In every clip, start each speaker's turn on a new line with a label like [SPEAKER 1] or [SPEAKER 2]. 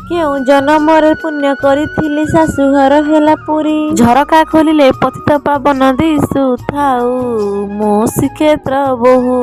[SPEAKER 1] କେଉଁ ଜନମରେ ପୁଣ୍ୟ କରିଥିଲି ଶାଶୁଘର ହେଲା ପୁରୀ। ଝରକା ଖୋଲିଲେ ପତିତ ପାବନ ଦିଶୁଥାଉ ମୋ ଶ୍ରୀକ୍ଷେତ୍ର ବୋହୁ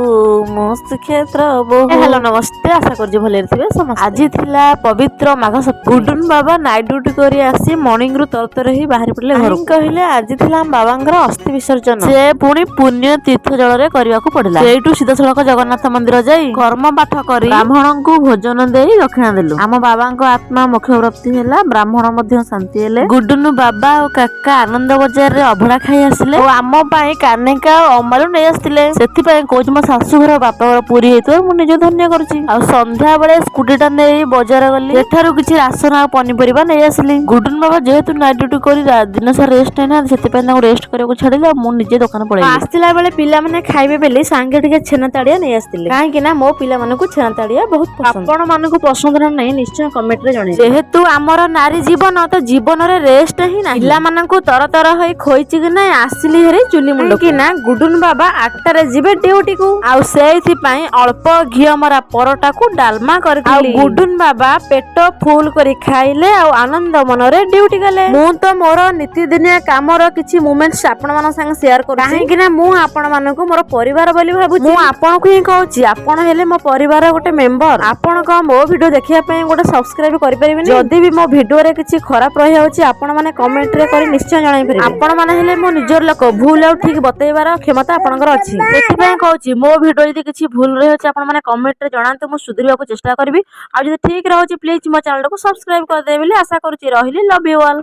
[SPEAKER 1] ମୋ ଶ୍ରୀକ୍ଷେତ୍ର ବୋହୁ। ହ୍ୟାଲୋ ନମସ୍ତେ, ଆଶା କରୁଛି ଭଲରେ ଥିବେ ସମସ୍ତେ। ଆଜି ଥିଲା ପବିତ୍ର ମାଘ ସପ୍ତମୀ। ଗୁଡୁନ ବାବା ନାଇଟ୍ ଡ୍ୟୁଟି କରି ଆସି ମର୍ଣ୍ଣିଂ ରୁ ତରତର ହେଇ ବାହାରି ପଡିଲେ ଘରକୁ। କହିଲେ ଆଜି ଥିଲା ଆମ ବାବାଙ୍କର ଅସ୍ଥି ବିସର୍ଜନ। ସେ ପୁଣି ପୁଣ୍ୟ ତୀର୍ଥ ଜଳରେ କରିବାକୁ ପଡିଲା। ସେଇଠୁ ସିଧାସଳଖ ଜଗନ୍ନାଥ ମନ୍ଦିର ଯାଇ କର୍ମ ପାଠ କରି ବ୍ରାହ୍ମଣଙ୍କୁ ଭୋଜନ ଦେଇ ଦକ୍ଷିଣା ଦେଲୁ। ଆମ ବାବାଙ୍କ ଆତ୍ମା ମୋକ୍ଷ ପ୍ରାପ୍ତି ହେଲା, ବ୍ରାହ୍ମଣ ମଧ୍ୟ ଶାନ୍ତି ହେଲେ। ଗୁଡୁନୁ ବାବା ଓ କାକା ଆନନ୍ଦ ବଜାରରେ ଅଭଡା ଖାଇ ଆସିଲେ ଓ ଆମ ପାଇଁ କାନିକା ଓ ଅମାଲୁ ନେଇ ଆସିଥିଲେ। ସେଥିପାଇଁ କହୁଛି ମୋ ଶାଶୁଘର ବାପାଘର ପୁରୀ ହେଇଥିବାରୁ ମୁଁ ନିଜକୁ ଧନ୍ୟ କରୁଛି। ଆଉ ସନ୍ଧ୍ୟା ବେଳେ ସ୍କୁଟି ଟା ନେଇ ବଜାର ଗଲି, ସେଠାରୁ କିଛି ରାସନ ଆଉ ପନିପରିବା ନେଇ ଆସିଲି। ଗୁଡୁନୁ ବାବା ଯେହେତୁ ନାଇଟ୍ ଡ୍ୟୁଟି କରି ଦିନ ସାରା ରେଷ୍ଟ ନେଇନାହାନ୍ତି, ସେଥିପାଇଁ ତାଙ୍କୁ ରେଷ୍ଟ କରିବାକୁ ଛାଡିଲି ଆଉ ମୁଁ ନିଜେ ଦୋକାନ ପଳେଇଲି। ଆସିଲା ବେଳେ ପିଲାମାନେ ଖାଇବେ ବୋଲି ସାଙ୍ଗେ ଟିକେ ଛେନା ତାଡିଆ ନେଇ ଆସିଥିଲେ, କାହିଁକି ନା ମୋ ପିଲାମାନଙ୍କୁ ଛେନା ତାଡିଆ ବହୁତ ପସନ୍ଦ। ଆପଣ ମାନଙ୍କୁ ପସନ୍ଦ ନା ନାହିଁ ନିଶ୍ଚୟ କମେଣ୍ଟ ରେ ଜଣେଇବେ। ଯେହେତୁ ଆମର ନାରୀ ଜୀବନ, ତ ଜୀବନରେ ରେଷ୍ଟ ହିଁ ନାହିଁ। ପିଲାମାନଙ୍କୁ ତରତର ହୋଇ ଖୋଇଛି କି ନାଇଁ ଆସିଲି ହେରି ଚୁଲି ମୁଣ୍ଡକୁ, ନା ଗୁଡୁନୁ ବାବା 8ଟାରେ ଯିବେ ଡ୍ୟୁଟି କୁ। ଆଉ ସେଇଥିପାଇଁ ଅଳ୍ପ ଘିଅ ମରା ପରଟାକୁ ଡାଲମା କରିଥିଲି। ଆଉ ଗୁଡୁନୁ ବାବା ପେଟ ଫୁଲ କରି ଖାଇଲେ ଆଉ ଆନନ୍ଦ ମନରେ ଡ୍ୟୁଟି ଗଲେ। ମୁଁ ତ ମୋର ନିତିଦିନିଆ କାମର କିଛି ମୋମେଣ୍ଟସ ଆପଣ ମାନଙ୍କ ସାଙ୍ଗେ ସେୟାର କରୁଛି, କାହିଁକି ନା ମୁଁ ଆପଣ ମାନଙ୍କୁ ମୋର ପରିବାର ବୋଲି ଭାବୁଛି। ମୁଁ ଆପଣଙ୍କୁ ହିଁ କହୁଛି, ଆପଣ ହେଲେ ମୋ ପରିବାର ଗୋଟେ ମେମ୍ବର। ଆପଣ କଣ ମୋ ଭିଡିଓ ଦେଖିବା ପାଇଁ ଗୋଟେ ସବସ୍କ୍ରାଇବ କରିପାରିବେନି? ଯଦି ବି ମୋ ଭିଡିଓରେ କିଛି ଖରାପ ରହିଯାଉଛି ଆପଣ ମାନେ କମେଣ୍ଟ ରେ କରି ନିଶ୍ଚୟ ଜଣାଇପାରିବେ। ଆପଣ ମାନେ ହେଲେ ମୋ ନିଜର ଲୋକ, ଭୁଲ ଆଉ ଠିକ ବତେଇବାର କ୍ଷମତା ଆପଣଙ୍କର ଅଛି। ସେଥିପାଇଁ କହୁଛି ମୋ ଭିଡିଓ ଯଦି କିଛି ଭୁଲ ରହିଛି ଆପଣ ମାନେ କମେଣ୍ଟ ରେ ଜଣାନ୍ତୁ, ମୁଁ ସୁଧୁରିବାକୁ ଚେଷ୍ଟା କରିବି। ଆଉ ଯଦି ଠିକ ରହୁଛି ପ୍ଲିଜ ମୋ ଚ୍ୟାନେଲକୁ ସବସ୍କ୍ରାଇବ କରିଦେବେ ବୋଲି ଆଶା କରୁଛି। ରହିଲି, ଲଭ୍ ୟୁ ଅଲ୍।